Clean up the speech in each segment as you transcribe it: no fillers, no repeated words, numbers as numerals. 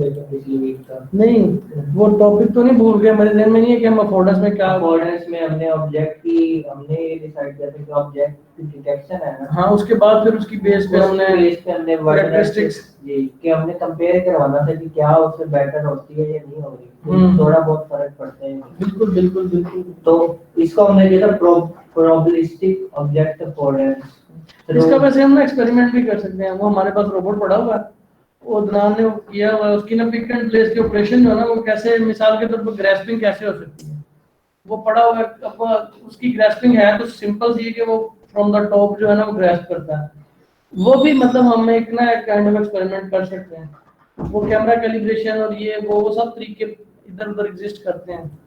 देखा पिछली वीक का। नहीं वो टॉपिक तो नहीं भूल गए, मेरे ध्यान में नहीं है कि हम अफोर्डेंस में क्या, अफोर्डेंस में हमने ऑब्जेक्ट की हमने ये डिसाइड किया था कि ऑब्जेक्ट की डिटेक्शन है ना, हाँ उसके बाद फिर उसकी बेस पे हमने कैरेक्टरिस्टिक्स जी कि हमने कंपेयर करवाना था कि क्या उससे बेटर होती है या नहीं हो रही, थोड़ा बहुत फर्क पड़ता है। बिल्कुल बिल्कुल बिल्कुल। तो इसको हमने किया था प्रोबेबिलिस्टिक ऑब्जेक्ट अफोर्डेंस। इसका वैसे हम ना एक्सपेरिमेंट भी कर सकते हैं, वो हमारे पास रोबोट पड़ा हुआ है, वो दनान ने किया हुआ है, उसकी ना पिक एंड प्लेस के ऑपरेशन जो है ना वो कैसे, मिसाल के तौर पर ग्रेस्पिंग कैसे हो सकती है, वो पड़ा हुआ है। अब उसकी ग्रेस्पिंग है तो सिंपल सी है कि वो फ्रॉम द टॉप जो है ना वो ग्रेस्प करता है, वो भी मतलब हम एक ना एक काइंड ऑफ एक्सपेरिमेंट कर सकते हैं। वो कैमरा कैलिब्रेशन और ये वो सब तरीके इधर उधर एग्जिस्ट करते हैं।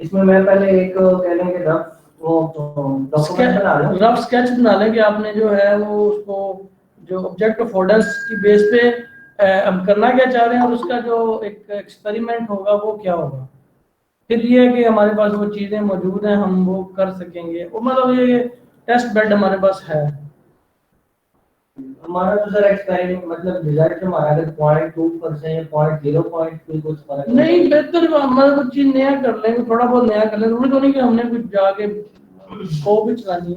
इसमें मैं पहले एक कह लेंगे रफ डॉक्यूमेंट बना लूं, रफ स्केच बना लें कि आपने जो है वो उसको जो ऑब्जेक्ट अफोर्डेंस की बेस पे हम करना क्या चाह रहे हैं और उसका जो एक एक्सपेरिमेंट होगा वो क्या होगा। फिर ये है कि हमारे पास वो चीज़ें मौजूद हैं, हम वो कर सकेंगे, वो मतलब ये टेस्ट बेड हमारे पास है। हमारा तो सर एक्सपेरिमेंट मतलब रिजल्ट हमारा अगर 0.2% या 0.2 कुछ फर्क नहीं, बेहतर हमारा कुछ चीज नया कर लेंगे, थोड़ा बहुत नया कर लेंगे, जरूरी तो नहीं कि हमने कुछ जाके वो भी चलानी है,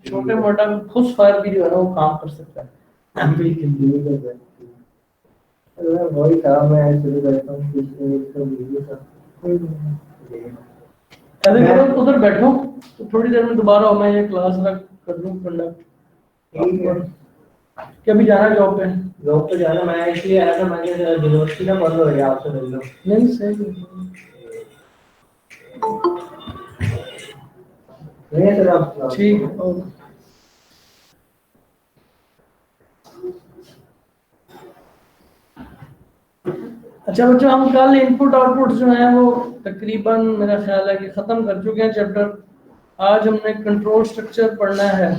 छोटे मोटा खुश फायर भी जो है ना वो काम कर सकता है। हम भी कंटिन्यू कर सकते हैं, वही था मैं शुरू करता हूँ इसका वीडियो का। अरे करो उधर बैठो तो थोड़ी देर में दोबारा मैं ये क्लास रख कर दूं कंडक्ट। ठीक है क्या अभी जाना है जॉब पे? जॉब पे जाना मैं इसलिए आया था, मैंने यूनिवर्सिटी ना बंद हो गया, आपसे मिल लो। नहीं सही नहीं सर आप ठीक है ओके। अच्छा बच्चों, हम कल इनपुट आउटपुट जो है वो तकरीबन मेरा ख्याल है कि खत्म कर चुके हैं चैप्टर। आज हमने कंट्रोल स्ट्रक्चर पढ़ना है।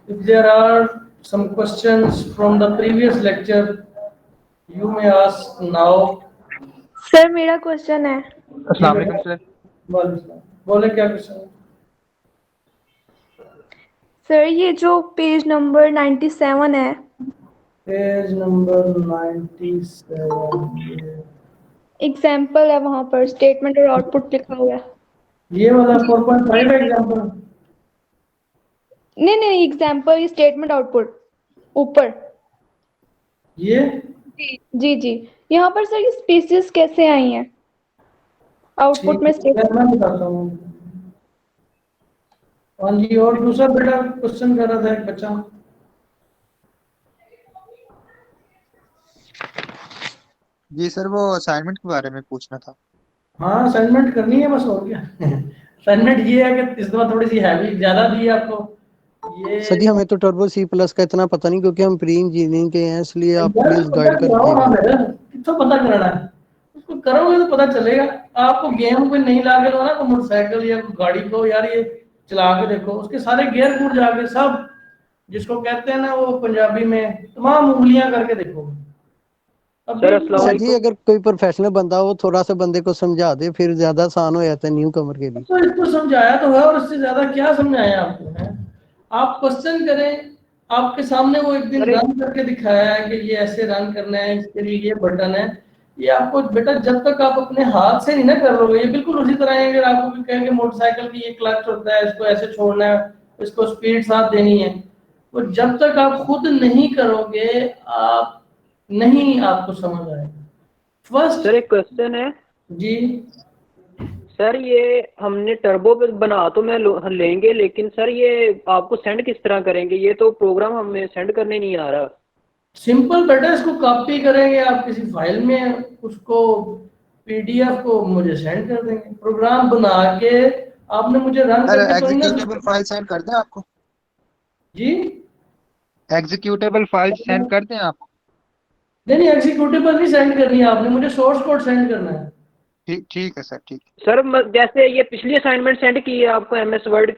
If there are some questions from the previous lecture you may ask now. Sir मेरा क्वेश्चन है। अस्सलाम वालेकुम सर। बोले क्या क्वेश्चन है? सर ये जो पेज नंबर 97 है, पेज नंबर 97 एग्जाम्पल है, वहां पर स्टेटमेंट और आउटपुट लिखा हुआ है। ये वाला 4.5 एग्जांपल? नहीं नहीं, एग्जाम्पल ये स्टेटमेंट आउटपुट ऊपर। ये जी जी, यहाँ पर सर ये स्पीसीज कैसे आई हैं आउटपुट में मैं स्टेटमेंट? बताता हूँ। हाँ जी, और दूसरा बेटा क्वेश्चन कर रहा था एक बच्चा। जी सर, वो असाइनमेंट के बारे में पूछना था। हाँ असाइनमेंट करनी है बस, और क्या। असाइनमेंट ये है कि इस दफा थोड़ी सी हैवी ज्यादा दी है आपको। ये सर जी हमें तो टर्बो सी प्लस का इतना पता नहीं, क्योंकि हम प्री इंजीनियरिंग के हैं, इसलिए आप यार प्लीज पता गाइड कर कराओ ना दीजिएगा। मेरा, कितना पता कराना है उसको, करोगे तो पता चलेगा। आपको गेम कोई नहीं ला के दो ना, तो मोटरसाइकिल या गाड़ी को यार ये चला के देखो, उसके सारे गियर गुड़ जाके सब, जिसको कहते हैं ना वो पंजाबी में तमाम उंगलियां करके देखो। सर जी अगर कोई प्रोफेशनल बंदा हो थोड़ा सा बंदे को समझा दे, फिर ज्यादा आसान हो जाता है न्यू कमर के लिए। तो इसको समझाया तो है, और इससे ज्यादा क्या समझाया आपको है? आप क्वेश्चन करें, आपके सामने वो एक दिन रन करके दिखाया है कि ये ऐसे रन करना है, इसके लिए ये बटन है। ये आपको बेटा जब तक आप अपने हाथ से नहीं ना कर लोगे, ये बिल्कुल उसी तरह है अगर आपको कहेंगे मोटरसाइकिल की ये क्लच होता है, इसको ऐसे छोड़ना है, इसको स्पीड साथ देनी है, तो जब तक आप खुद नहीं करोगे आप नहीं आपको समझ आएगा। फर्स्ट सर एक क्वेश्चन है जी। सर, ये हमने टर्बो पे बना तो मैं लेंगे, लेकिन सर ये आपको सेंड किस तरह करेंगे? ये तो प्रोग्राम हमें सेंड करने नहीं आ रहा। सिंपल बेटा, इसको कॉपी करेंगे आप किसी फाइल में, उसको पीडीएफ को मुझे सेंड कर देंगे, प्रोग्राम बना के आपने मुझे रन सर करके तो नहीं ना। एग्जीक्यूटेबल फाइल सेंड कर दें आपको? जी एग्जीक्यूटेबल फाइल सेंड कर दें आपको? नहीं एग्जीक्यूटिबल नहीं सेंड करनी है आपने, मुझे सोर्स कोड सेंड करना है। ठीक है सर, ठीक। सर जैसे ये पिछली असाइनमेंट सेंड की है आपको एमएस वर्ड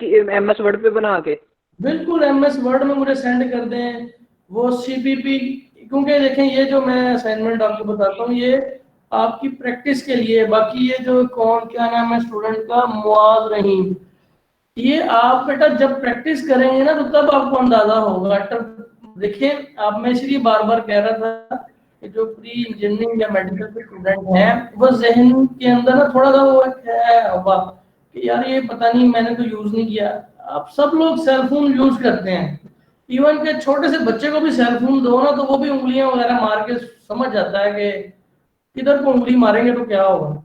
पे बना के, बिल्कुल एमएस वर्ड में मुझे सेंड कर दें वो सीपीपी, क्योंकि देखें ये जो मैं असाइनमेंट आपको बताता हूँ ये आपकी प्रैक्टिस के लिए, बाकी ये जो कौन क्या नाम है स्टूडेंट का, मुआज रहीम, ये आप बेटा जब प्रैक्टिस करेंगे ना तो तब आपको अंदाजा होगा। देखिए अब मैं इसलिए बार बार कह रहा था कि जो प्री इंजीनियरिंग या मेडिकल के स्टूडेंट हैं वो जहन के अंदर ना थोड़ा सा वो एक है हवा कि यार ये पता नहीं, मैंने तो यूज नहीं किया। अब सब लोग सेल फोन यूज करते हैं, इवन के छोटे से बच्चे को भी सेल फोन दो ना तो वो भी उंगलियां वगैरह मार के समझ जाता है कि किधर को उंगली मारेंगे तो क्या होगा।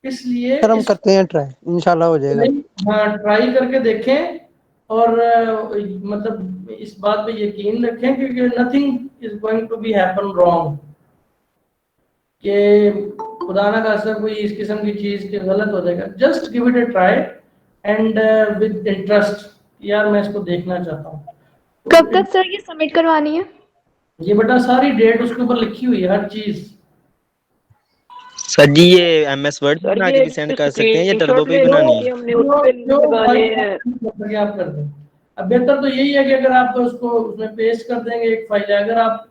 इसलिए सर हम करते हैं ट्राई, इंशाल्लाह हो जाएगा। हाँ ट्राई करके देखें और मतलब इस बात पे यकीन रखें क्योंकि nothing is going to be happen wrong, कि खुदा ना खास्ता कोई इस किस्म की चीज के गलत हो जाएगा। Just give it a try and with interest, यार मैं इसको देखना चाहता हूँ। कब तक सर ये सबमिट करवानी है? ये बेटा सारी डेट उसके ऊपर लिखी हुई है, हर चीज। सर जी ये MS वर्ड सर बना के ये भी सेंड कर सकते हैं या टर्बो स्क्रीनशॉट पे ही ले लो बनानी कि है? हमने उस पे लगाने हैं। आप कर दें। अब बेहतर तो यही है कि अगर आप उसको उसमें पेस्ट कर देंगे एक फाइल है, अगर आप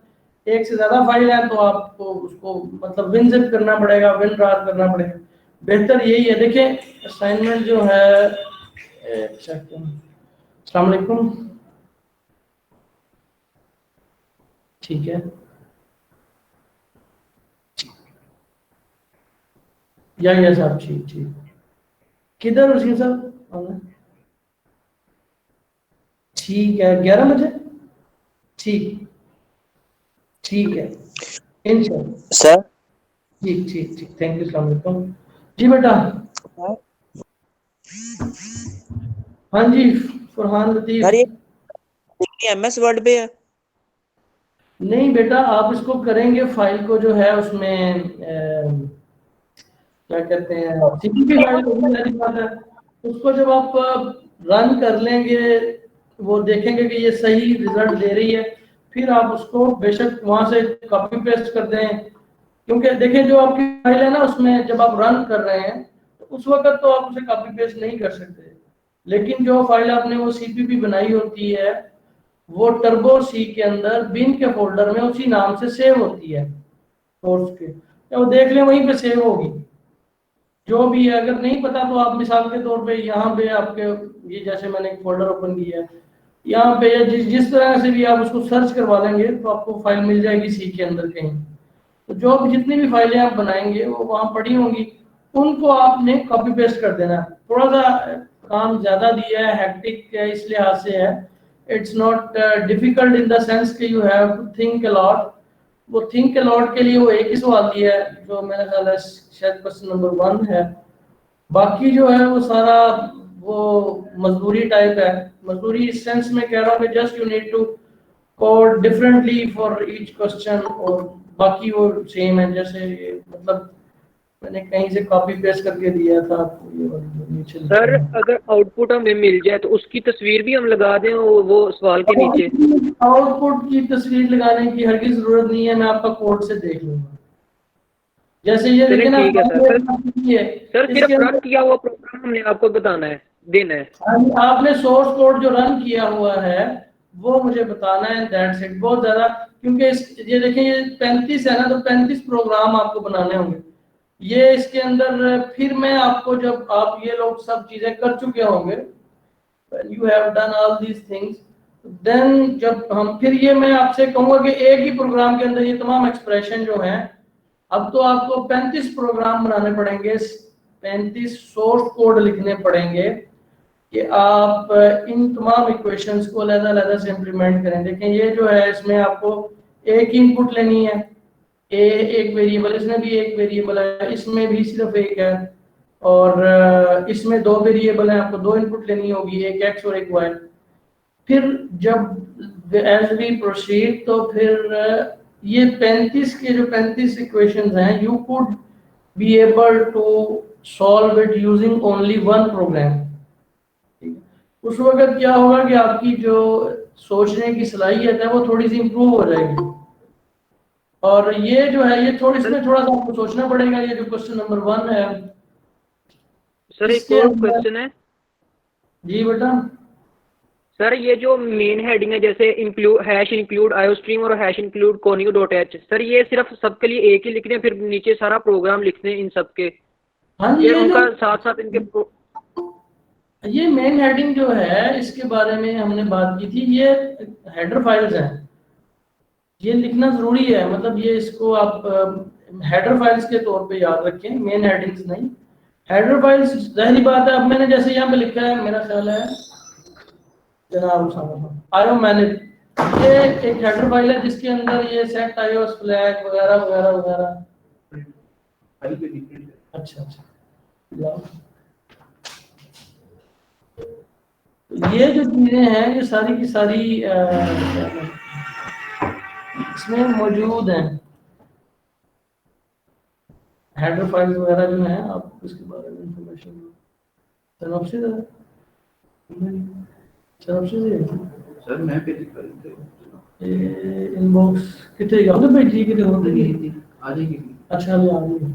एक से ज्यादा फाइल है तो आपको उसको मतलब विन जिप करना पड़ेगा, विन रार करना पड़ेगा। बेहतर यही है। देखिए असाइनमेंट जो है, एक सेकंड, अस्सलाम वालेकुम, ठीक है या साहब, ठीक ठीक। किधर उसी साहब? ठीक है 11 बजे, ठीक ठीक है इंशाल्लाह सर ठीक ठीक ठीक। थैंक यू, अस्सलाम वालेकुम जी बेटा। हाँ जी फरहान लतीफ। सर ये MS वर्ड पे है? नहीं बेटा आप इसको करेंगे, फाइल को जो है उसमें क्या कहते हैं सीपीपी फाइल होगी सारी बात है। उसको जब आप रन कर लेंगे वो देखेंगे कि ये सही रिजल्ट दे रही है, फिर आप उसको बेशक वहां से कॉपी पेस्ट कर दें। क्योंकि देखें जो आपकी फाइल है ना उसमें जब आप रन कर रहे हैं तो उस वक्त तो आप उसे कॉपी पेस्ट नहीं कर सकते, लेकिन जो फाइल आपने वो सीपीपी बनाई होती है वो टर्बो सी के अंदर बिन के फोल्डर में उसी नाम से सेव होती है कोर्स के, तो वो देख लें वहीं पे सेव होगी जो भी है। अगर नहीं पता तो आप मिसाल के तौर पे यहाँ पे आपके ये जैसे मैंने एक फोल्डर ओपन किया है यहाँ पे या जिस तरह से भी आप उसको सर्च करवा लेंगे तो आपको फाइल मिल जाएगी सी के अंदर कहीं। तो जो भी जितनी भी फाइलें आप बनाएंगे वो वहाँ पड़ी होंगी, उनको आपने कॉपी पेस्ट कर देना। थोड़ा सा काम ज्यादा दिया है, हेक्टिक इस लिहाज से है, it's not difficult in the sense कि you have to think a lot. वो थिंक अ लॉट के लिए वो एक ही सवाल दिया है जो मेरा ख्याल है शायद क्वेश्चन नंबर 1 है। बाकी जो है वो सारा वो मजदूरी टाइप है। मजदूरी इस सेंस में कह रहा हूँ कि just you need to code differently for each question, और बाकी वो सेम है। जैसे मतलब मैंने कहीं से कॉपी पेस्ट करके दिया था आपको, ये वाली नीचे सर अगर आउटपुट हमें मिल जाए तो उसकी तस्वीर भी हम लगा दें वो सवाल के नीचे? आउटपुट की तस्वीर लगाने की हरगिज जरूरत नहीं है, मैं आपका कोड से देख लूंगा। जैसे ये चलिए देखिए ना, ठीक है सर सिर्फ इसके रन अंदर किया हुआ प्रोग्राम हमने आपको बताना है, देना है। आपने सोर्स कोड जो रन किया हुआ है वो मुझे बताना है, दैट्स इट। बहुत ज्यादा क्योंकि ये देखिए ये 35 है ना, तो 35 प्रोग्राम आपको बनाने होंगे ये इसके अंदर। फिर मैं आपको जब आप ये लोग सब चीजें कर चुके होंगे, when you have done all these things, then जब हम फिर ये मैं आपसे कहूंगा कि एक ही प्रोग्राम के अंदर ये तमाम एक्सप्रेशन जो हैं, अब तो आपको 35 प्रोग्राम बनाने पड़ेंगे, 35 सोर्स कोड लिखने पड़ेंगे कि आप इन तमाम इक्वेशंस को अलग-अलग से इम्प्लीमेंट करें। देखें ये जो है इसमें आपको एक इनपुट लेनी है, ए एक वेरिएबल, इसमें भी एक वेरिएबल है, इसमें भी सिर्फ एक है, और इसमें 2 वेरिएबल हैं, आपको 2 इनपुट लेनी होगी, एक एक्स और एक वाई। फिर जब एज वी प्रोसीड तो फिर ये 35 के जो 35 इक्वेशंस हैं you could be able to solve it using only 1 program. उस वक्त क्या होगा कि आपकी जो सोचने की सलाहियत है वो थोड़ी सी इंप्रूव हो जाएगी। और ये जो है ये थोड़ा सा आपको सोचना पड़ेगा। ये जो क्वेश्चन नंबर 1 है सर एक और क्वेश्चन है जी बेटा। सर ये जो मेन हेडिंग है जैसे इंक्लूड आयोस्ट्रीम और #include conio.h, सर ये सिर्फ सबके लिए एक ही लिखने फिर नीचे सारा प्रोग्राम लिखने इन सबके? हाँ जी, ये उनका साथ साथ इनके ये मेन हेडिंग जो है इसके बारे में हमने बात की थी। ये हेडर फाइल्स हैं, ये लिखना जरूरी है, मतलब ये इसको आप हेडर फाइल्स के तौर पे याद रखें, मेन हेडिंग्स नहीं। हेडर फाइल्स जाहिर बात है, अब मैंने जैसे यहाँ पे लिखा है, मेरा ख्याल है जनाब आयो मैंने, ये एक हेडर फाइल है जिसके अंदर ये सेट iOS फ्लैग वगैरह वगैरह वगैरह। अच्छा अच्छा, ये जो चीजें हैं ये सारी की सारी इसमें मौजूद हैं। हेडर फाइल्स वगैरह जो हैं, आप उसके बारे में इंफॉर्मेशन सिनॉप्सिस है, सिनॉप्सिस है सर मैं भेजी कर ये इनबॉक्स कितने का होगा भेजी कितने हो गई आ जाएगी। अच्छा अभी आ गई।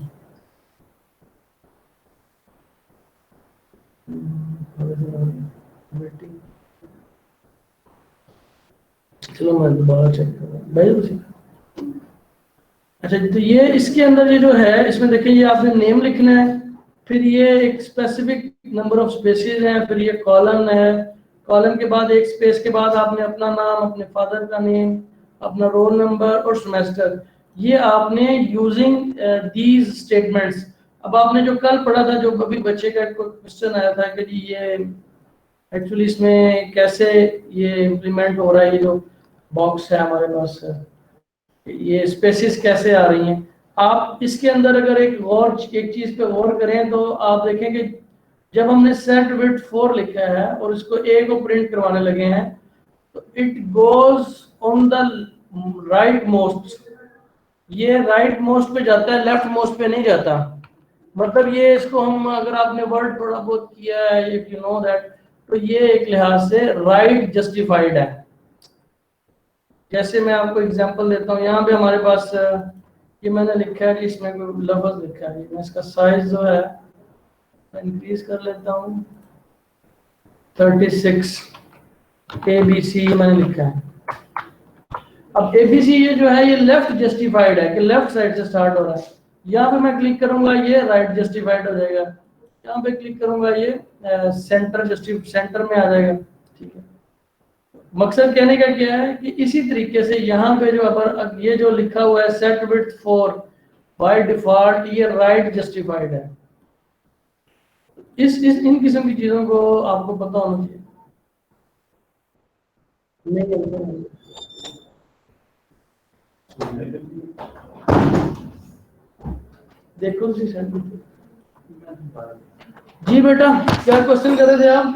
चलो मैं दोबारा चेक कर रहा हूँ भाई। अच्छा तो ये इसके अंदर ये जो है, इसमें देखिए ये आपने नेम लिखना है, फिर ये एक स्पेसिफिक नंबर ऑफ स्पेसेस हैं, फिर ये कॉलन है, कॉलन के बाद एक स्पेस के बाद आपने अपना नाम, अपने फादर का नेम, अपना रोल नंबर और सेमेस्टर, ये आपने यूजिंग दीज स्टेटमेंट्स। अब आपने जो कल पढ़ा था, जो अभी बच्चे का क्वेश्चन आया था कि जी ये एक्चुअली इसमें कैसे ये इम्प्लीमेंट हो रहा है, ये जो बॉक्स है हमारे पास, ये स्पेसिस कैसे आ रही हैं। आप इसके अंदर अगर एक चीज पे गौर करें तो आप देखें कि जब हमने सेट विड्थ 4 लिखा है और इसको ए को प्रिंट करवाने लगे हैं, तो it goes on the right most, ये राइट मोस्ट पे जाता है, लेफ्ट मोस्ट पे नहीं जाता। मतलब ये इसको हम, अगर आपने वर्ड थोड़ा बहुत किया है, इफ यू नो दैट, तो ये एक लिहाज से राइट जस्टिफाइड है। जैसे मैं आपको एग्जांपल देता हूँ, यहाँ पे हमारे पास ये मैंने लिखा है कि इसमें कोई लफ्ज लिखा है, मैं इसका साइज जो है इंक्रीज कर लेता हूँ, 36 ABC मैंने लिखा है। अब ABC ये जो है ये लेफ्ट जस्टिफाइड है कि लेफ्ट साइड से स्टार्ट हो रहा है। यहाँ पे मैं क्लिक करूंगा ये राइट जस्टिफाइड हो जाएगा, यहाँ पे क्लिक करूंगा ये सेंटर में आ जाएगा। ठीक है, मकसद कहने का क्या है कि इसी तरीके से यहाँ पे जो अगर ये जो लिखा हुआ है सेट विड्थ 4 बाय डिफॉल्ट, ये राइट जस्टिफाइड है। इन किस्म की चीजों को आपको पता होना चाहिए। देखो जी बेटा, क्या क्वेश्चन कर रहे थे आप?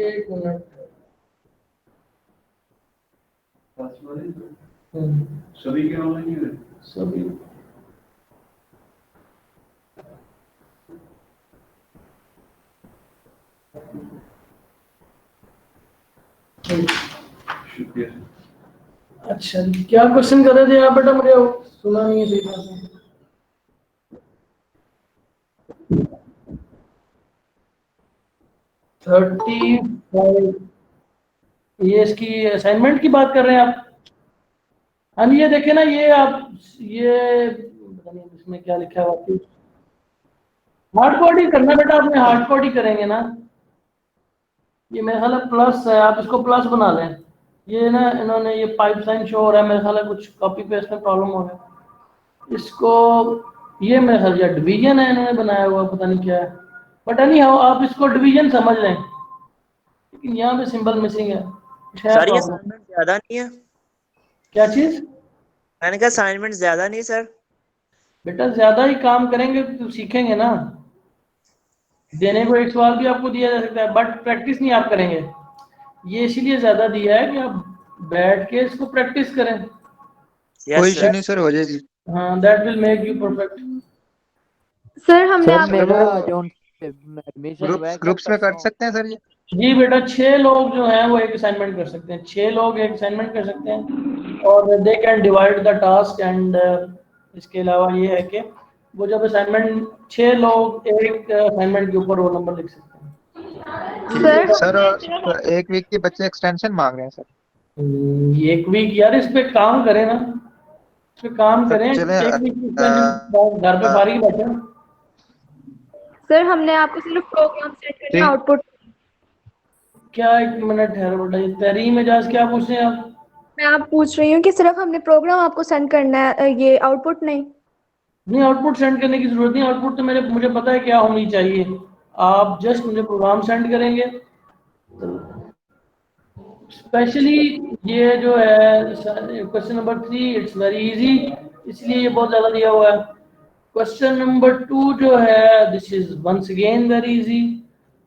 एक मिनट, सभी के ऑनलाइन है सभी शुक्रिया। अच्छा, क्या क्वेश्चन कर रहे थे आप बेटा? मुझे सुना नहीं है सही बात है। 35 ये इसकी असाइनमेंट की बात कर रहे हैं आप? हाँ ये देखे ना, ये आप ये पता नहीं इसमें क्या लिखा है वाकई, हार्ड कोड ही करना बेटा, आपने हार्ड कोड ही करेंगे ना। ये मेरे ख्याल है प्लस है, आप इसको प्लस बना लें। ये ना इन्होंने ये पाइप साइन शो हो रहा है, मेरे ख्याल है कुछ कॉपी पेस्ट में प्रॉब्लम हो गया इसको। ये मेरे ख्याल या डिवीजन है इन्होंने बनाया हुआ, पता नहीं क्या है, बट एनी हाउ आप इसको डिवीजन समझ लें, लेकिन यहाँ पे सिंबल मिसिंग है। सर ये असाइनमेंट ज्यादा नहीं है? क्या चीज? मैंने कहा असाइनमेंट ज्यादा नहीं सर? बेटा ज्यादा ही काम करेंगे तो सीखेंगे ना। देने को एक सवाल भी आपको दिया जा सकता है, बट प्रैक्टिस नहीं आप करेंगे। ये इसीलिए ज्यादा दिया है कि आप बैठ के इसको प्रैक्टिस करें। कोई इशू नहीं सर, हो जाएगी। हाँ, that will make you perfect. Sir हमने सर आप मेरा जो एडमिशन हुआ है ग्रुप्स में कर सकते हैं सर ये? जी बेटा, 6 लोग जो हैं वो एक असाइनमेंट कर सकते हैं, 6 लोग एक असाइनमेंट कर सकते हैं, और they can divide the task and इसके अलावा ये है कि वो जब असाइनमेंट 6 लोग एक असाइनमेंट के ऊपर रोल नंबर लिख सकते हैं। सर एक वीक के बच्चे एक्सटेंशन मांग रहे हैं सर। एक वीक? यार इस पे काम करें ना, इस पे काम करें। चले एक वीक घर पे फारिग बैठे। सर हमने आपको सिर्फ प्रोग्राम सेट करना है, आउटपुट। क्या, एक मिनट ठहरो बेटा, ये तहरीम एजाज क्या पूछ रहे हैं आप? मैं आप पूछ रही हूँ कि सिर्फ हमने प्रोग्राम आपको सेंड करना है, ये आउटपुट नहीं। नहीं, आउटपुट सेंड करने की जरूरत नहीं, आउटपुट तो मुझे पता है क्या होनी चाहिए। आप जस्ट मुझे प्रोग्राम सेंड करेंगे। स्पेशली ये जो है question number 3 it's very easy, इसलिए ये बहुत ज़्यादा दिया हुआ है। क्वेश्चन नंबर 2 जो है this is once again very easy.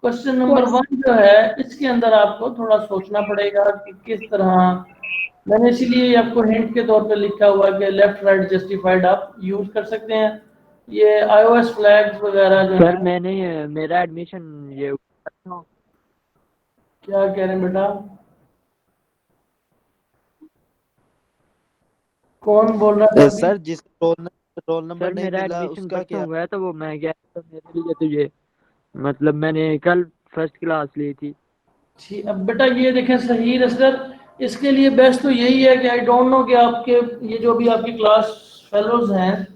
Question number 1 जो है इसके अंदर आपको थोड़ा सोचना पड़ेगा कि किस तरह, मैंने इसीलिए आपको हिंट के तौर पे लिखा हुआ है कि लेफ्ट राइट जस्टिफाइड आप यूज कर सकते हैं। ये iOS फ्लैग्स वगैरह जो सर है। मैंने मेरा एडमिशन ये क्या कह रहे हैं बेटा? कौन बोल रहा था? सर जिस रोल नंबर सर नहीं मेरा मिला एडमिशन उसका परसों क्या? हुआ है तो वो मैं गया तो मेरे लिए तो ये मतलब मैंने कल फर्स्ट क्लास ली थी। ठीक, अब बेटा ये देखें सही रसदर, इसके लिए बेस्ट तो यही है कि आई डोंट नो कि आपके ये जो भी आपकी क्लास फेलोज हैं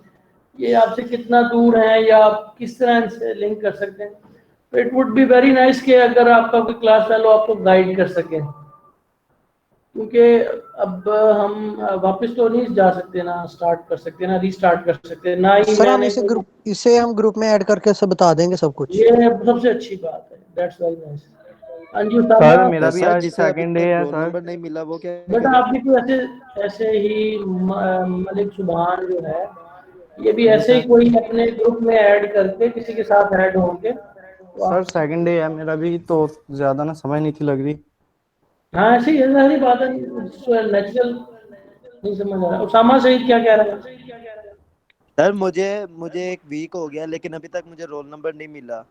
ये आपसे कितना दूर हैं या आप किस तरह इनसे लिंक कर सकते हैं। तो it would be very nice कि अगर आपका कोई क्लास फेलो आपको गाइड कर सके, क्योंकि अब हम वापस तो नहीं जा सकते ना, स्टार्ट कर सकते ना रीस्टार्ट कर सकते ना ही सर हम मैंने इसे हम ग्रुप में ऐड करके सब बता देंगे सब कुछ। ये सबसे अच्छी बात है, that's very nice. Anju sir साहब, मेरा भी सर आज जिसे अभी सेकंड डे तक है रोल सर। नंबर नहीं मिला वो क्या बेटा करे? आपकी कोई ऐसे ही मलिक सुभान जो है ये भी ऐसे ही कोई अपने ग्रुप में ऐड करके किसी के साथ ऐड होंगे तो सर सेकंड डे है मेरा भी, तो ज्यादा ना समझ नहीं थी लग रही। हाँ ऐसी है, सारी बात है, नेचुरल नहीं समझ आ रहा। उसामा सईद क्या कह रहा है? सर मुझे मुझे एक वीक हो गया लेकिन अभी तक मुझे रोल नंबर नहीं मिला।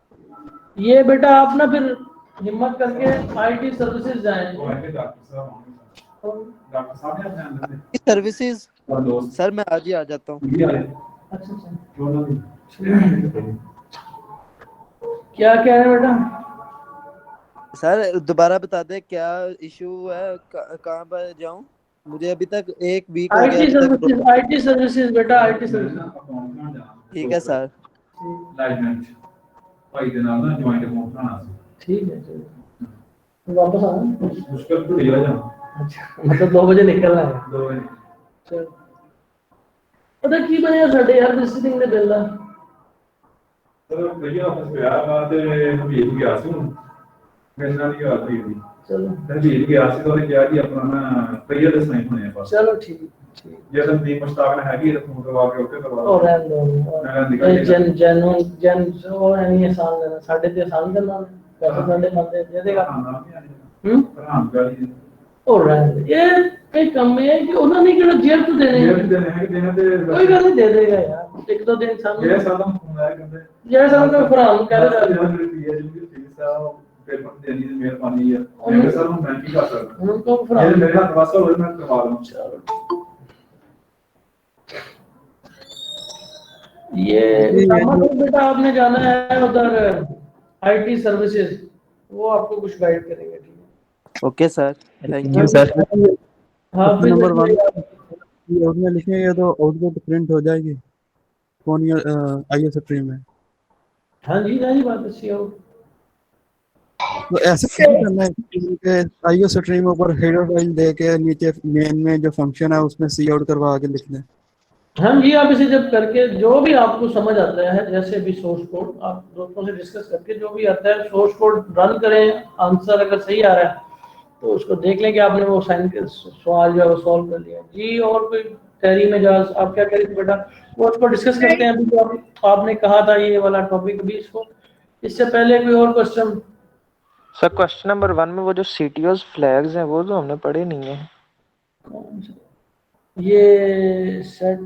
ये बेटा आप ना फिर हिम्मत करके IT सर्विसेज जाएं। डॉक्टर साहब ने ध्यान सर्विसेज और दोस्त सर मैं आज ही आ जाता हूँ। ये आए अच्छा अच्छा, क्यों ना क्या कह रहे हैं बेटा? सर दोबारा बता दे क्या इशू है, कहाँ पर जाऊँ? मुझे अभी तक एक वीक हो गया IT अभी तक। सर्विसेज, IT सर्विसेज बेटा, IT सर्विसेज। ठीक है सर। लाइजमेंट भाई ਦੇ ਨਾਲ ਨਾ ਜੁਆਇੰਟ ਅਕਾਊਂਟ ਬਣਾਉਣਾ ਸੀ। ठीक है चलो वापस आना। मुश्किल तो लिया जा। अच्छा मतलब 2 बजे निकलना है। 2 ਵਜੇ चलो पता की ਬਣਿਆ ਸਾਡੇ ਯਾਰ ਵਿਜ਼ਿਟਿੰਗ ਦੇ ਬਿੱਲ ਦਾ। ਸਰ ਭਈਆ ਆਪਸ ਪਿਆ ਬਾਅਦ ਭੇਜ ਗਿਆ ਸੀ ਹੁਣ ਮੇਰੇ ਨਾਲ ਹੀ ਗੱਲ ਹੋਈ ਸੀ। चलो ਸਰ ਭੇਜ ਗਿਆ ਸੀ ਤਾਂ ਉਹਨੇ ਕਿਹਾ ਕਿ ਆਪਣਾ ਨਾ ਭਈਆ ਦੇ ਸਾਈਨ ਹੋਣੇ ਆ ਬਸ। चलो ठीक ठीक। ਜੇ ਤਾਂ ਦੀ ਮੁਸ਼ਤਾਕ ਨੇ ਹੈਗੀ ਤਾਂ ਫੋਨ ਕਰਵਾ ਕੇ ਉੱਤੇ ਕਰਵਾ और रहने दो ये जन और नहीं आसान लेना साढ़े ते आसान करना पैसे साढ़े बंदे दे देगा। ਭਰਾ ਗਾਲੀ और रहने दो ये कई कम है कि उन्होंने किहड़ा जेल तो देने ਇਹ ਦਿਨ ਹੈ ਕਿ ਦਿਨ ਤੇ कोई गल नहीं दे देगा यार, एक दो दिन सामने ਇਹ ਸਾਡਾ ਫੋਨ ਆਇਆ ਕਹਿੰਦੇ जैसा उनका भरा हम कह रहे पेपर देने की मेहरबानी है। मैं सर मैं की कर सकता उनको भरा ये मेरे हाथ वास्ता हो मैं करवा लूं। ये बेटा आपने जाना है उधर IT सर्विसेज, वो आपको कुछ गाइड करेंगे। ठीक है okay sir, thank you sir. हाँ नंबर 1 ये उसमें लिखेंगे तो आउटपुट प्रिंट हो जाएगी कौन ये IO स्ट्रीम में। हाँ जी बात अच्छी है। तो ऐसे क्या करना है कि IO स्ट्रीम ऊपर हेडर फाइल दे के नीचे मेन में जो फंक्शन है उसमें सी आउट करवा के लिख दें। हाँ जी, आप इसे जब करके जो भी आपको समझ आता है, जैसे भी सोर्स कोड आप दोस्तों से डिस्कस करके जो भी आता है सोर्स कोड रन करें, आंसर अगर सही आ रहा है तो उसको देख लें कि आपने वो साइन के सवाल जो है वो सॉल्व कर लिया जी। और कोई तहरीर में जाज आप क्या करें बेटा, वो उसको डिस्कस करते हैं। अभी जो आपने कहा था ये वाला टॉपिक, अभी इसको इससे पहले कोई और क्वेश्चन? सर क्वेश्चन नंबर 1 में वो जो CTOs फ्लैग्स हैं वो तो हमने पढ़े नहीं है। ये सेट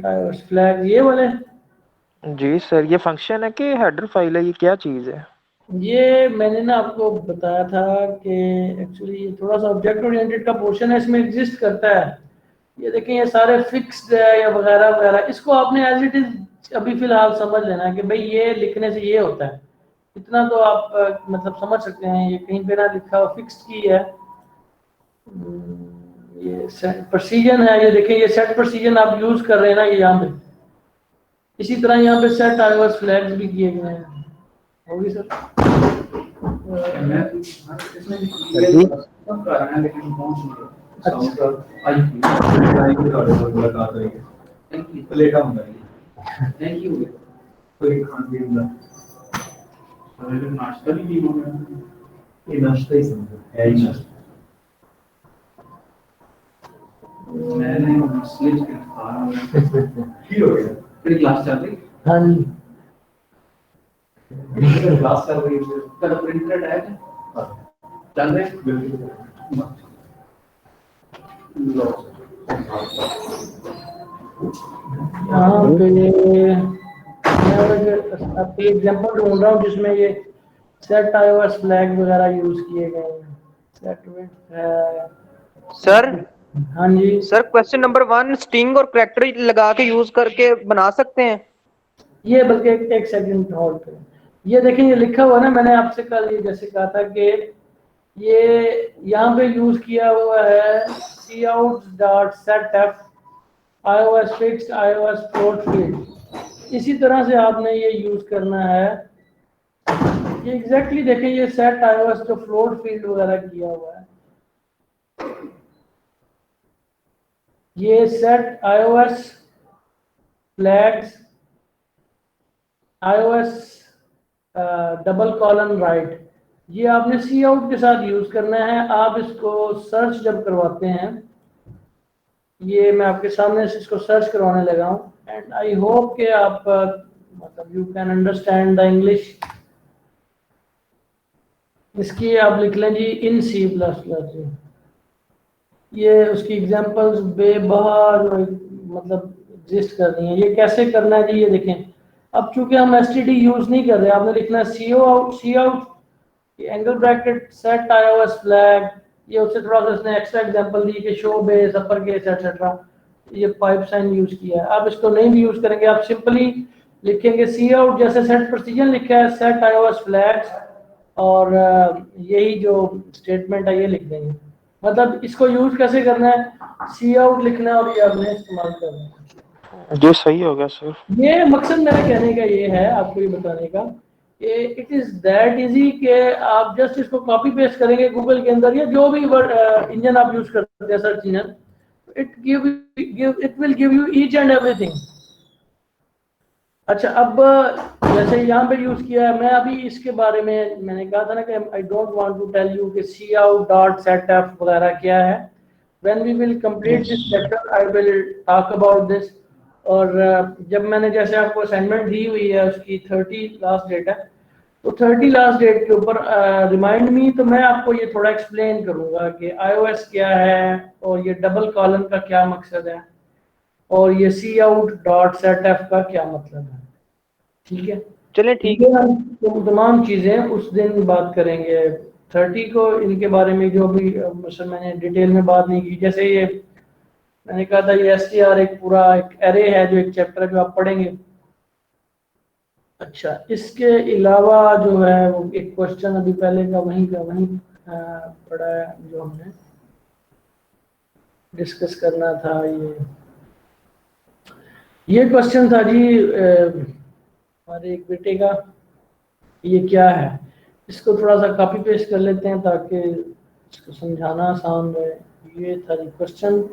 फ्लैग ये वाले? जी सर, ये फंक्शन है कि हेडर फाइल है, ये क्या चीज़ है? ये मैंने ना आपको बताया था कि एक्चुअली ये थोड़ा सा ऑब्जेक्ट ओरिएंटेड का पोर्शन है, इसमें एग्जिस्ट करता है। ये देखें ये सारे फिक्स्ड है या वगैरह वगैरह, इसको आपने एज इट इज अभी फिलहाल समझ लेना है कि भाई ये लिखने से ये होता है, इतना तो आप मतलब समझ सकते हैं। ये कहीं पे ना लिखा हुआ फिक्स्ड की है, ये सेट प्रोसीजन है। ये देखें ये सेट प्रोसीजन आप यूज कर रहे हैं ना, ये यहाँ पे इसी तरह यहाँ पे सेट iOS फ्लैग्स भी किए गए हैं। होगी सर। Thank you. कोई खान पीन का नाश्ता नहीं किया, ये नाश्ता ही समझो, है ही नाश्ता। मैंने स्लिप के खा रहा हूँ। की हो गया? तेरी क्लास चल रही? हाँ जी। क्लास चल रही है, तेरा प्रिंटर है क्या? चल रहे हैं? बिल्कुल। लो। यहाँ पे मैं आपकी एग्जांपल ढूंढ रहा हूँ जिसमें ये सेट iOS फ्लैग वगैरह यूज किए गए हैं। सेट विथ सर हाँ जी। सर क्वेश्चन नंबर 1 स्टिंग और करैक्टर लगा के यूज करके बना सकते हैं। ये बल्कि एक सेकंड होल्ड करें। ये देखिए ये लिखा हुआ है ना, मैंने आपसे कल ये जैसे कहा था कि ये यहाँ पे यूज किया हुआ है cout.setf iOS fixed iOS float field। इसी तरह से आपने ये यूज करना है। ये एग्जैक्टली देखें ये सेट iOS जो फ्लोट फील्ड वगैरह किया हुआ है, ये set iOS flags iOS double colon right, ये आपने सी आउट के साथ यूज करना है। आप इसको सर्च जब करवाते हैं, ये मैं आपके सामने से इसको सर्च करवाने लगा हूँ एंड आई होप कि आप मतलब you can understand the English. इसकी आप लिख लें जी इन सी प्लस प्लस। ये उसकी एग्जांपल्स बेबहार मतलब एग्जिस्ट कर रही हैं। ये कैसे करना है जी, ये देखें। अब चूंकि हम एसटीडी यूज नहीं कर रहे, आपने लिखना है C out angle bracket set iOS flag. ये उससे थोड़ा सा इसने एक्स्ट्रा एग्जांपल दी कि show base upper case etcetera, ये पाइप साइन यूज किया है। आप इसको नहीं भी यूज करेंगे, आप सिंपली लिखेंगे सी आउट जैसे सेट प्रोसीजर लिखा है सेट iOS फ्लैग्स और यही जो स्टेटमेंट है ये लिख देंगे। मतलब इसको यूज कैसे करना है, सी आउट लिखना है और ये आपने इस्तेमाल करना है। ये सही हो गया सर। ये मकसद मेरे कहने का ये है आपको ये बताने का कि इट इज दैट इजी कि आप जस्ट इसको कॉपी पेस्ट करेंगे गूगल के अंदर या जो भी वर्ड इंजन आप यूज करते हैं search engine, it will give you each and everything. अच्छा अब जैसे यहाँ पे यूज किया है, मैं अभी इसके बारे में मैंने कहा था ना कि I don't want to tell you कि सी आउट डॉट सेटअप वगैरह क्या है। When we will complete this chapter I will talk about this. और जब मैंने जैसे आपको असाइनमेंट दी हुई है उसकी 30 लास्ट डेट है, तो 30 लास्ट डेट के ऊपर रिमाइंड मी, तो मैं आपको ये थोड़ा एक्सप्लेन करूंगा कि iOS क्या है और ये डबल कॉलन का क्या मकसद है और ये सी आउट डॉट सेट एफ का क्या मतलब है। ठीक है, चलिए ठीक है। हम तमाम चीजें उस दिन बात करेंगे 30 को, इनके बारे में जो भी मैंने डिटेल में बात नहीं की। जैसे ये मैंने कहा था ये एसटीआर एक पूरा एक एरे है जो एक चैप्टर है जो आप पढ़ेंगे। अच्छा इसके अलावा जो है वो एक क्वेश्चन अभी पहले का वहीं पढ़ा है जो हमने डिस्कस करना था। ये क्वेश्चन था जी हमारे एक बेटे का, ये क्या है, इसको थोड़ा सा कॉपी पेस्ट कर लेते हैं ताकि इसको समझाना आसान रहे। ये था जी क्वेश्चन,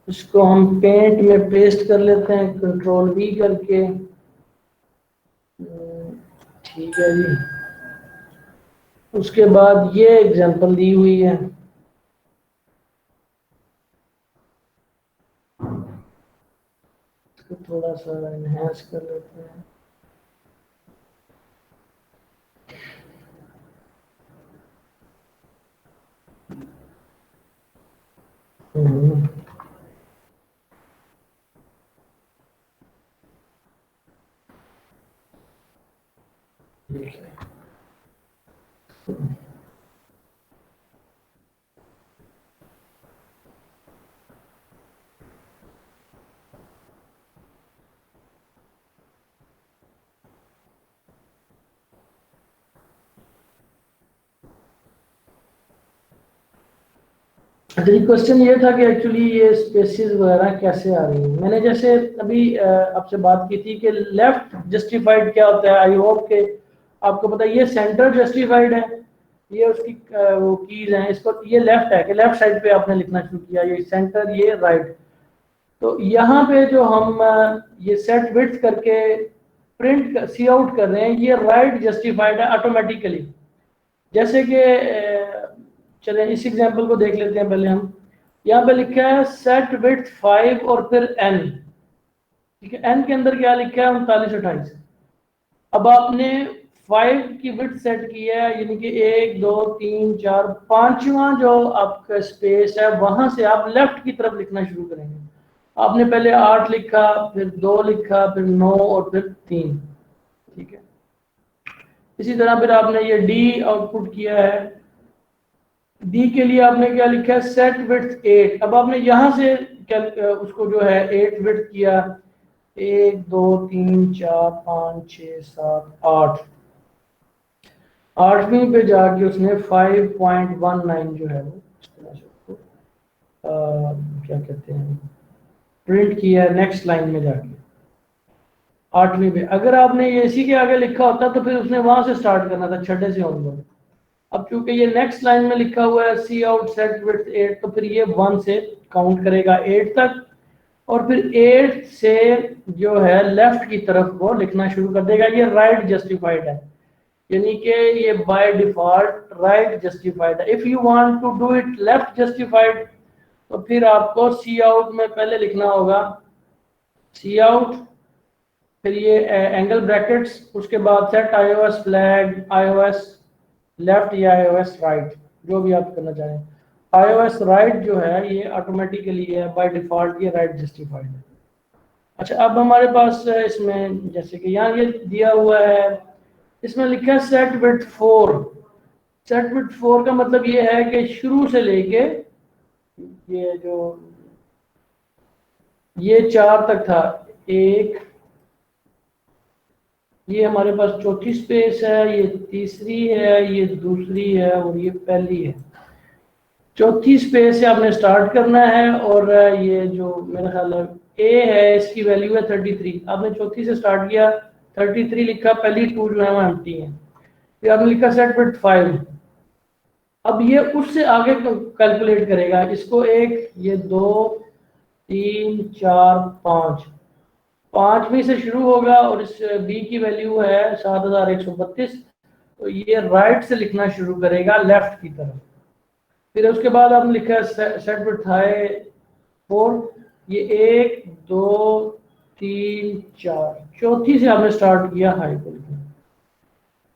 इसको हम पेंट में पेस्ट कर लेते हैं कंट्रोल वी करके। ठीक है जी, उसके बाद ये एग्जांपल दी हुई है। इसको थोड़ा सा एनहांस कर लेते हैं। अच्छा, ये क्वेश्चन ये था कि एक्चुअली ये स्पेसिस वगैरह कैसे आ रही है। मैंने जैसे अभी आपसे बात की थी कि लेफ्ट जस्टिफाइड क्या होता है। आई होप के आपको पता है, ये सेंटर जस्टिफाइड है, ये उसकी वो कीज हैं। इसको ये लेफ्ट है कि लेफ्ट साइड पे आपने लिखना शुरू किया, ये सेंटर, ये राइट। तो यहाँ पे जो हम ये सेट विड्थ करके प्रिंट सी आउट कर रहे हैं, ये राइट जस्टिफाइड है ऑटोमेटिकली। जैसे कि चलें इस एग्जांपल को देख लेते हैं पहले हम। यहाँ पे लिखा है सेट विड्थ 5 और फिर n, ठीक है। n के अंदर क्या लिखा है, 3928। अब आपने 5 की विड्थ सेट की है, यानी कि 1 2 3 4 5वां जो आपका स्पेस है वहां से आप लेफ्ट की तरफ लिखना शुरू करेंगे। आपने पहले 8 लिखा, फिर 2 लिखा, फिर 9 और फिर 3, ठीक है। इसी तरह फिर आपने ये डी आउटपुट किया है। डी के लिए आपने क्या लिखा है, सेट विड्थ 8। अब आपने यहां से क्या उसको जो है 8 विड्थ किया, 1 2 3 4 5 6 7 8, 8वीं पे जाके उसने 5.19 जो है वो इस तरह से उसको क्या कहते हैं प्रिंट किया है नेक्स्ट लाइन में जाके 8वीं पे। अगर आपने ये इसी के आगे लिखा होता तो फिर उसने वहां से स्टार्ट करना था, छठे से ऑनवर्ड। अब चूंकि ये नेक्स्ट लाइन में लिखा हुआ है सी आउट सेट विड्थ 8, तो फिर ये 1 से काउंट करेगा 8 तक, और फिर 8 से जो है लेफ्ट की तरफ वो लिखना शुरू कर देगा। ये राइट जस्टिफाइड है, यानी कि ये बाय डिफॉल्ट राइट जस्टिफाइड है। If you want to do it left justified, तो फिर आपको सी आउट में पहले लिखना होगा सी आउट, फिर ये एंगल ब्रैकेट्स, उसके बाद set iOS flag, iOS left या iOS राइट, जो भी आप करना चाहें। iOS राइट जो है ये ऑटोमेटिकली है, बाय डिफॉल्ट ये राइट जस्टिफाइड है। अच्छा, अब हमारे पास इसमें जैसे कि यहाँ ये दिया हुआ है, इसमें लिखा है सेट विड्थ 4। सेट विड्थ 4 का मतलब ये है कि शुरू से लेके ये जो ये 4 तक था, 1, ये हमारे पास चौथी स्पेस है, ये तीसरी है, ये दूसरी है और ये पहली है। चौथी स्पेस से आपने स्टार्ट करना है, और ये जो मेरा ख्याल है ए है, इसकी वैल्यू है 33। आपने चौथी से स्टार्ट किया, 33 लिखा, पहली 2 जो है वो एम्प्टी है। फिर आपने लिखा सेट विड्थ 5। अब ये उससे आगे कैलकुलेट करेगा इसको, 1 ये 2 3 4 5, 5वीं से शुरू होगा, और इस बी की वैल्यू है 7132, तो ये राइट से लिखना शुरू करेगा लेफ्ट की तरफ। फिर उसके बाद आपने लिखा है सेट विड्थ हाई 4, ये 1 2 3 4, चौथी से आपने स्टार्ट किया हाई को लिखना,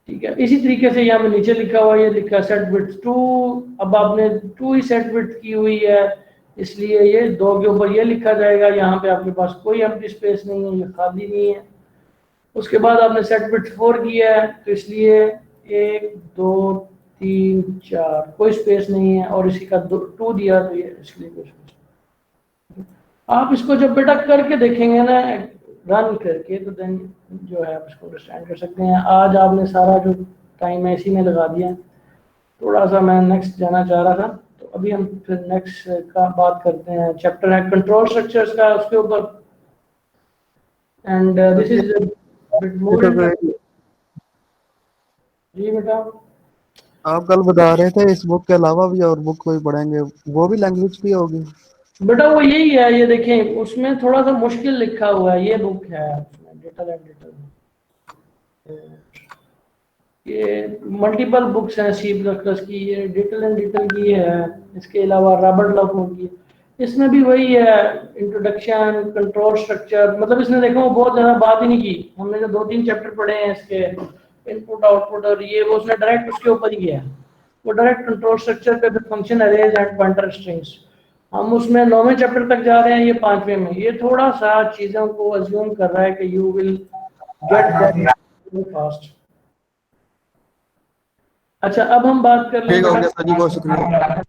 ठीक है। इसी तरीके से यहाँ पे नीचे लिखा हुआ ये लिखा सेट विड्थ 2। अब आपने 2 ही सेट विड्थ की हुई है, इसलिए ये 2 के ऊपर ये लिखा जाएगा। यहाँ पे आपके पास कोई एम्प्टी स्पेस नहीं है, ये खाली नहीं है। उसके बाद आपने सेट विड्थ 4 किया है, तो इसलिए 1 2 3 4 कोई स्पेस नहीं है, और इसी का 2 दिया, तो ये इसलिए कोई स्पेस। आप इसको जब बेटा करके देखेंगे ना, रन करके, तो देन जो है आप इसको अंडरस्टैंड कर सकते हैं। आज आपने सारा जो टाइम है इसी में लगा दिया। थोड़ा सा मैं नेक्स्ट जाना चाह रहा था, तो अभी हम फिर नेक्स्ट का बात करते हैं। चैप्टर है कंट्रोल स्ट्रक्चर्स का, उसके ऊपर। And this is bit more. जी बेटा, आप कल बता रहे थे इस बुक के अलावा भी और बुक कोई पढ़ेंगे, वो भी लैंग्वेज की होगी? बेटा वो यही है, ये देखें उसमें थोड़ा सा मुश्किल लिखा हुआ है। ये बुक है डिटेल एंड डिटेल, ये मल्टीपल बुक्स हैं सी प्लस प्लस की, ये डिटेल एंड डिटेल की है। इसके अलावा रॉबर्ट लॉकमोर की, इसमें भी वही है, इंट्रोडक्शन, कंट्रोल स्ट्रक्चर। मतलब इसने देखो वो बहुत ज़्यादा बात ही नहीं की। हमने जो 2-3 चैप्टर पढ़े हैं इसके, इनपुट आउटपुट और ये, वो उसने डायरेक्ट उसके ऊपर ही किया है। वो डायरेक्ट कंट्रोल स्ट्रक्चर पे, function arrays and pointer strings. हम उसमें 9वें चैप्टर तक जा रहे हैं, ये 5वें में। ये थोड़ा सा चीज़ों को अज्यूम कर रहा है कि you will get that fast. अच्छा, अब हम बात कर लेंगे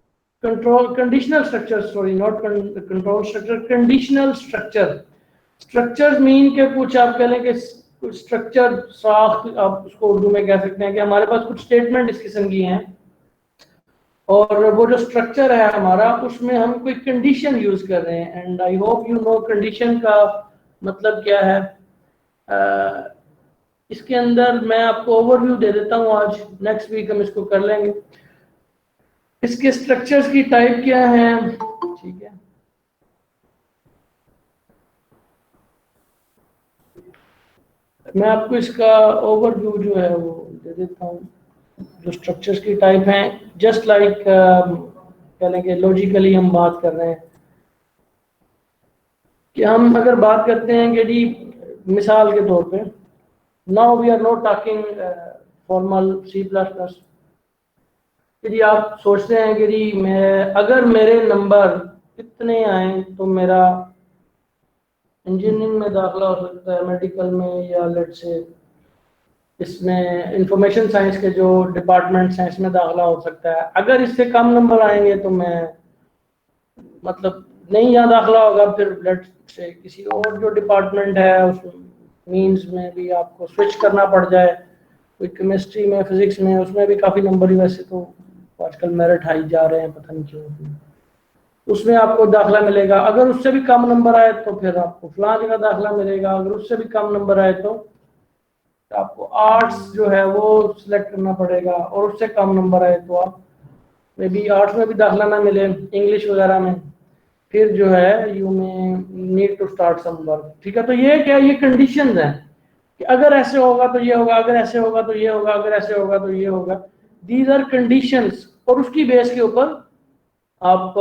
control conditional structure, sorry not control structure, conditional structure. Structures mean के कुछ आप कह लें कि कुछ स्ट्रक्चर साख्त, आप उसको उर्दू में कह सकते हैं कि हमारे पास कुछ स्टेटमेंट इस किस्म की हैं और वो जो स्ट्रक्चर है हमारा उसमें हम कोई कंडीशन यूज कर रहे हैं, and I hope you know condition का मतलब क्या है। इसके अंदर मैं आपको ओवरव्यू दे देता हूँ आज, नेक्स्ट वीक हम इसको कर लेंगे। इसके स्ट्रक्चर्स की टाइप क्या है, ठीक है। मैं आपको इसका ओवरव्यू जो है वो दे देता हूँ। जो स्ट्रक्चर्स की टाइप हैं, जस्ट लाइक कह लेंगे लॉजिकली हम बात कर रहे हैं कि हम अगर बात करते हैं कि जी मिसाल के तौर पे, now we are not talking formal C++, कि जी आप सोचते हैं कि जी मैं अगर मेरे नंबर इतने आए तो मेरा इंजीनियरिंग में दाखिला हो सकता है, मेडिकल में, या लेट से इसमें इंफॉर्मेशन साइंस के जो डिपार्टमेंट्स हैं इसमें दाखिला हो सकता है। अगर इससे कम नंबर आएंगे तो मैं मतलब नहीं यहाँ दाखिला होगा, फिर लेट से किसी और जो डिपार्टमेंट है उस मींस में भी आपको स्विच करना पड़ जाए, कोई केमिस्ट्री में, फिजिक्स में, उसमें भी काफ़ी नंबर ही, वैसे तो आजकल मेरिट हाई जा रहे हैं पता नहीं क्यों, उसमें आपको दाखिला मिलेगा। अगर उससे भी कम नंबर आए तो फिर आपको फलां जगह दाखिला मिलेगा। अगर उससे भी कम नंबर आए तो आपको आर्ट्स जो है वो सिलेक्ट करना पड़ेगा, और उससे कम नंबर आए तो आप मे बी आर्ट्स में भी दाखिला ना मिले, इंग्लिश वगैरह में, फिर जो है you may need to start some work. ठीक है, तो ये क्या, ये कंडीशंस हैं कि अगर ऐसे होगा तो ये होगा, अगर ऐसे होगा तो ये होगा, अगर ऐसे होगा तो ये होगा। दीज आर कंडीशंस, और उसकी बेस के ऊपर आप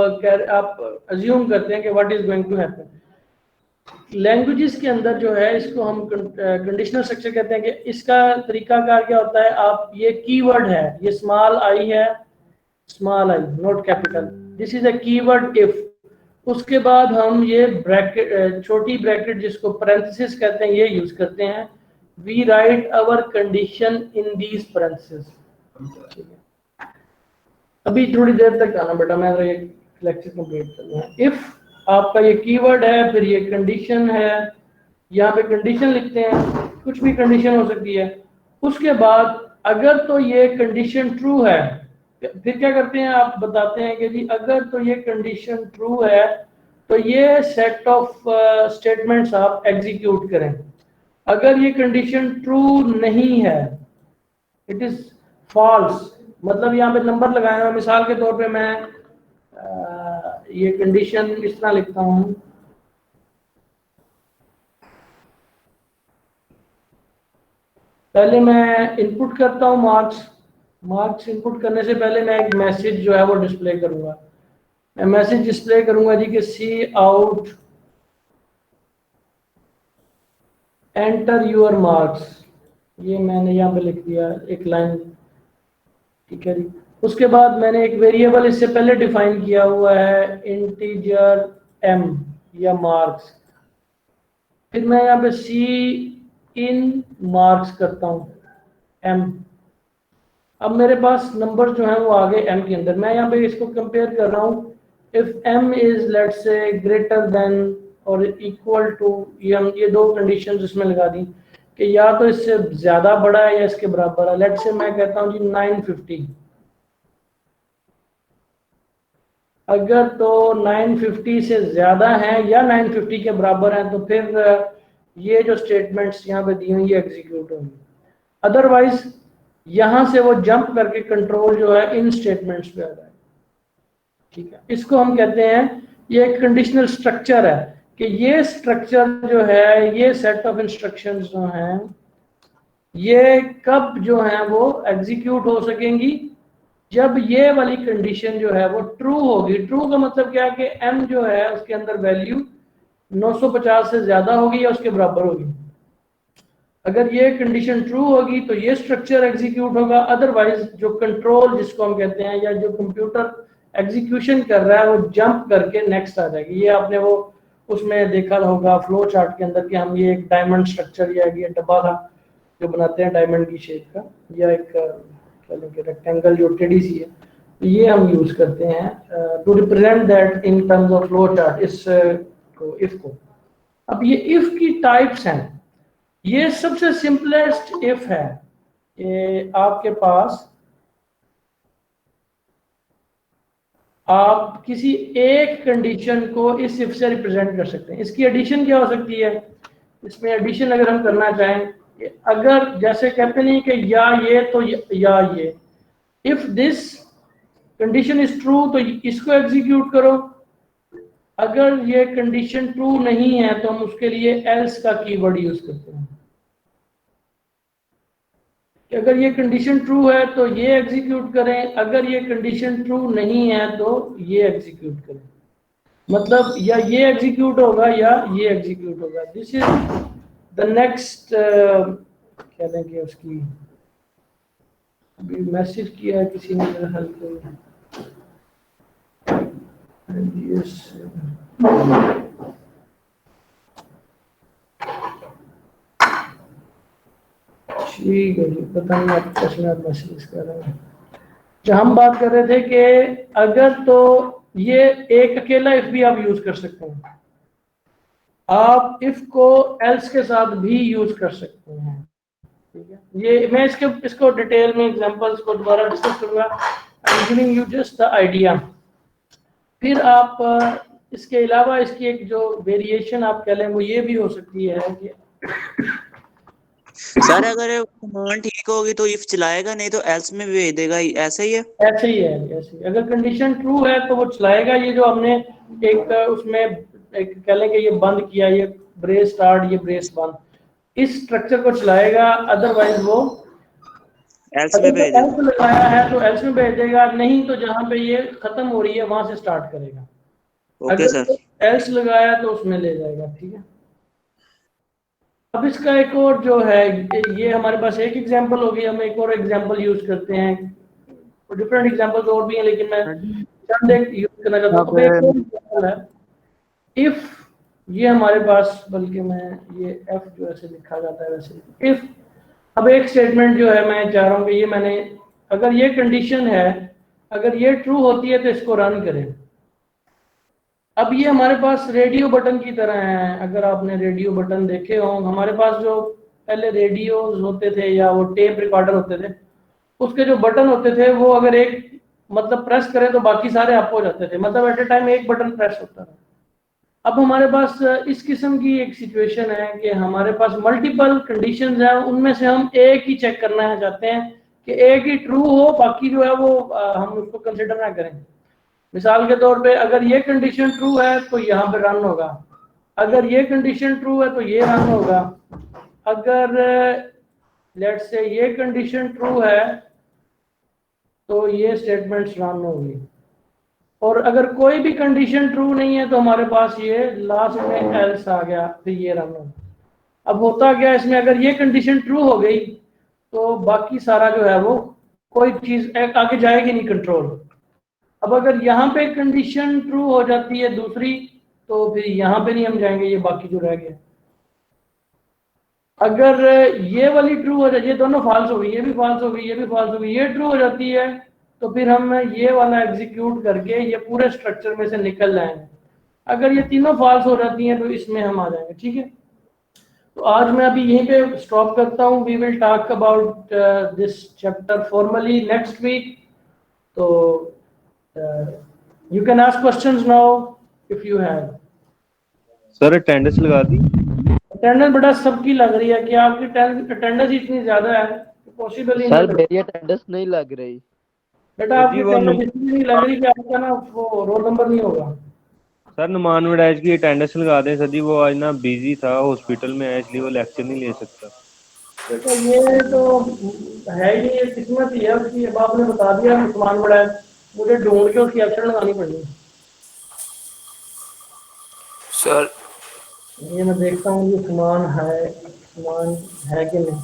अज्यूम करते हैं कि what is going to happen. Languages के अंदर जो है इसको हम कंडीशनल स्ट्रक्चर कहते हैं कि इसका तरीकाकार क्या होता है। आप ये कीवर्ड है, ये स्मॉल आई है, small I not capital, this is a keyword if. उसके बाद हम ये ब्रैकेट, छोटी ब्रैकेट जिसको पैरेंथेसिस कहते हैं, ये यूज करते हैं। We write our condition in these parenthesis. अभी थोड़ी देर तक आना बेटा, मैं ये लेक्चर कंप्लीट कर लूँ। इफ आपका ये कीवर्ड है, फिर ये कंडीशन है, यहाँ पे कंडीशन लिखते हैं, कुछ भी कंडीशन हो सकती है। उसके बाद अगर तो ये कंडीशन ट्रू है, फिर क्या करते हैं, आप बताते हैं कि जी अगर तो ये कंडीशन ट्रू है तो ये सेट ऑफ स्टेटमेंट्स आप एग्जीक्यूट करें। अगर ये कंडीशन ट्रू नहीं है, इट इज फॉल्स, मतलब यहाँ पे नंबर लगाया। मिसाल के तौर पे मैं ये कंडीशन इस तरह लिखता हूँ, पहले मैं इनपुट करता हूँ मार्क्स इनपुट करने से पहले मैं एक मैसेज जो है वो डिस्प्ले करूंगा। मैं मैसेज डिस्प्ले करूंगा जी कि सी आउट एंटर योर मार्क्स, ये मैंने यहाँ पे लिख दिया एक लाइन। ठीक है जी, उसके बाद मैंने एक वेरिएबल इससे पहले डिफाइन किया हुआ है, इंटीजर m या मार्क्स। फिर मैं यहाँ पे सी इन मार्क्स करता हूँ m। अब मेरे पास नंबर जो है वो आ गए m के अंदर। मैं यहाँ पे इसको कंपेयर कर रहा हूँ, if m is let's say greater than और इक्वल टू, ये दो कंडीशन इसमें लगा दी कि या तो इससे ज्यादा बड़ा है या इसके बराबर है। लेट्स से मैं कहता हूँ जी 950, अगर तो 950 से ज्यादा है या 950 के बराबर है तो फिर ये जो स्टेटमेंट्स यहाँ पे दी हुई ये एग्जीक्यूट होंगी। अदरवाइज यहाँ से वो जंप करके कंट्रोल जो है इन स्टेटमेंट्स पे आ जाए। ठीक है, इसको हम कहते हैं, ये एक कंडीशनल स्ट्रक्चर है कि ये स्ट्रक्चर जो है, ये सेट ऑफ इंस्ट्रक्शंस जो हैं, ये कब जो है वो एग्जीक्यूट हो सकेंगी, जब ये वाली कंडीशन जो है वो ट्रू होगी। ट्रू का मतलब क्या है कि m जो है उसके अंदर वैल्यू 950 से ज्यादा होगी या उसके बराबर होगी। अगर ये कंडीशन ट्रू होगी तो ये स्ट्रक्चर एग्जीक्यूट होगा। अदरवाइज जो कंट्रोल जिसको हम कहते हैं, या जो कंप्यूटर एग्जीक्यूशन कर रहा है, वो जंप करके नेक्स्ट आ जाएगी। ये आपने वो उसमें देखा होगा फ्लो चार्ट के अंदर कि हम ये एक डायमंड स्ट्रक्चर, या ये डब्बा था जो बनाते हैं डायमंड की शेप का, या एक रेक्टेंगल जो टेढ़ी सी है, ये हम यूज करते हैं to represent that in terms of flow chart, इस को, इफ को। अब ये इफ की टाइप्स हैं, ये सबसे सिंपलेस्ट इफ है। ये आपके पास आप किसी एक कंडीशन को इस इफ से रिप्रेजेंट कर सकते हैं। इसकी एडिशन क्या हो सकती है? इसमें एडिशन अगर हम करना चाहें, अगर जैसे कहते नहीं कि या ये तो या ये, if this condition is true तो इसको एग्जीक्यूट करो, अगर ये कंडीशन ट्रू नहीं है तो हम उसके लिए एल्स का कीवर्ड यूज करते हैं कि अगर ये कंडीशन ट्रू है तो ये एग्जीक्यूट करें, अगर ये कंडीशन ट्रू नहीं है तो ये एग्जीक्यूट करें। मतलब या ये एग्जीक्यूट होगा या ये एग्जीक्यूट होगा। दिस इज द नेक्स्ट क्या लेंगे उसकी, अभी मैसेज किया है किसी ने मेरा हेल्प करो। ठीक है जी, पता नहीं आप क्वेश्चन आप मैसेज कर रहे हैं। जब हम बात कर रहे थे कि अगर तो ये एक अकेला इफ भी आप यूज कर सकते हैं, आप इफ को एल्स के साथ भी यूज कर सकते हैं। ठीक है, ये मैं इसको डिटेल में एग्जांपल्स को दोबारा डिस्कस करूंगा। I am giving you just the idea. फिर आप इसके अलावा इसकी एक जो वेरिएशन आप कह लें वो ये भी हो सकती है कि सर अगर कमांड ठीक होगी तो इफ चलाएगा, नहीं तो एल्स में भेज देगा, ऐसा ही है? ऐसे ही है, ऐसे ही। अगर कंडीशन ट्रू है तो वो चलाएगा। ये जो हमने एक उसमें एक कह लें कि ये बंद किया, ये ब्रेस स्टार्ट, ये ब्रेस बंद, इस स्ट्रक्चर को चलाएगा। अदरवाइज वो एल्स में भेज देगा। लगाया है तो एल्स में भेज देगा, नहीं तो जहां पे ये खत्म हो रही है वहां से स्टार्ट करेगा। Okay sir. एल्स लगाया तो उसमें ले जाएगा। ठीक है, अब इसका एक और जो है, ये हमारे पास एक एग्जांपल हो गई, हम एक और एग्जांपल यूज करते हैं। डिफरेंट एग्जांपल्स और भी हैं लेकिन मैं चंद एक यूज करना चाहता हूं। एक और एग्जांपल है इफ, ये हमारे पास, बल्कि मैं ये एफ जो ऐसे लिखा जाता है वैसे इफ। अब एक स्टेटमेंट जो है मैं चाह रहा हूँ कि ये मैंने, अगर ये कंडीशन है, अगर ये ट्रू होती है तो इसको रन करें। अब ये हमारे पास रेडियो बटन की तरह है। अगर आपने रेडियो बटन देखे हो, हमारे पास जो पहले रेडियोज होते थे या वो टेप रिकॉर्डर होते थे, उसके जो बटन होते थे वो अगर एक मतलब प्रेस करें तो बाकी सारे अप हो जाते थे, मतलब एट ए टाइम एक बटन प्रेस होता था। अब हमारे पास इस किस्म की एक सिचुएशन है कि हमारे पास मल्टीपल कंडीशंस हैं, उनमें से हम एक ही चेक करना चाहते हैं कि एक ही ट्रू हो, बाकी जो है वो हम उसको कंसिडर ना करें। मिसाल के तौर पे अगर ये कंडीशन ट्रू है तो यहाँ पे रन होगा, अगर ये कंडीशन ट्रू है तो ये रन होगा, अगर लेट्स से ये कंडीशन ट्रू है तो ये स्टेटमेंट्स रन होगी, और अगर कोई भी कंडीशन ट्रू नहीं है तो हमारे पास ये लास्ट में एल्स आ गया, फिर ये रन होगा। अब होता क्या इसमें, अगर ये कंडीशन ट्रू हो गई तो बाकी सारा जो है वो कोई चीज आगे जाएगी नहीं कंट्रोल। अब अगर यहाँ पे कंडीशन ट्रू हो जाती है दूसरी, तो फिर यहाँ पे नहीं हम जाएंगे, ये बाकी जो रह गया। अगर ये वाली ट्रू हो जाती है, दोनों फॉल्स हो गई, ये भी फॉल्स हो गई, ये भी फॉल्स हो गई, ये ट्रू हो जाती है, तो फिर हम ये वाला एग्जीक्यूट करके ये पूरे स्ट्रक्चर में से निकल जाएंगे। अगर ये तीनों फॉल्स हो जाती हैं तो इसमें हम आ जाएंगे। ठीक है, तो आज मैं अभी यहीं पे स्टॉप करता हूँ। We will talk about this chapter formally next week. तो you can ask questions now if you have. Sir attendance लगा दी? अटेंडेंस बड़ा सबकी लग रही है कि आपकी अटेंडेंस इतनी ज्यादा है पॉसिबल ही नहीं। सर मेरी अटेंडेंस नहीं लग रही बेटा, आपकी अटेंडेंस इतनी नहीं लग रही कि आपका ना वो रोल नंबर नहीं होगा। सर नुमान वडाइज की अटेंडेंस लगा दें सर जी, वो आज ना बिजी था, हॉस्पिटल में है, इसलिए वो लेक्चर नहीं ले सकता। तो ये तो है ही, ये किस्मत ही है उसकी। अब आपने बता दिया नुमान वडाइज, मुझे ढूंढ के उसकी एब्सेंट लगानी पड़ेगी। सर ये मैं देखता हूँ ये समान है कि नहीं।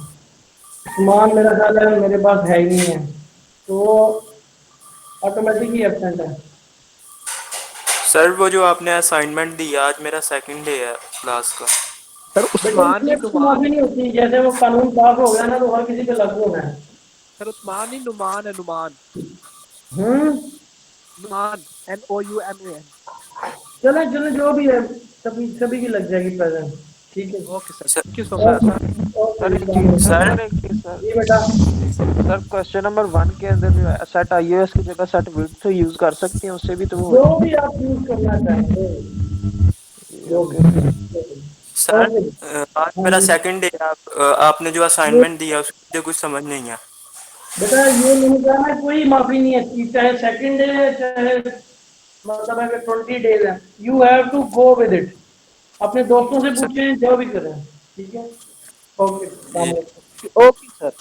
समान मेरा ख्याल है मेरे पास है ही नहीं है, तो ऑटोमेटिक ही एब्सेंट है। सर वो जो आपने असाइनमेंट दी, आज मेरा सेकंड डे है क्लास का। सर उस्मान नहीं होती, जैसे वो कानून पास हो गया ना तो हर किसी पे लागू होना है। सर उस्मान नहीं, नुमान है, नुमान। नुमान NOUMAN। चले जो भी है, सभी की लग जाएगी प्रेजेंट। ठीक है okay sir, thank you so much sir. एक चीज सर, ये बेटा सर क्वेश्चन नंबर 1 के अंदर जो है सेट आईओएस की जगह सेट विड्थ यूज कर सकते हैं, उससे भी तो वो जो भी आप यूज करना चाहेंगे जो भी। सर आज मेरा सेकंड डे है, आपने जो असाइनमेंट दिया उसमें मुझे कुछ समझ नहीं आया। बेटा ये नहीं जाना, कोई माफी नहीं है कि चाहे सेकंड डे है चाहे मतलब अगर 20 डेज है, you have to go with it. अपने दोस्तों से पूछें जो भी करें, ठीक है। Okay okay sir.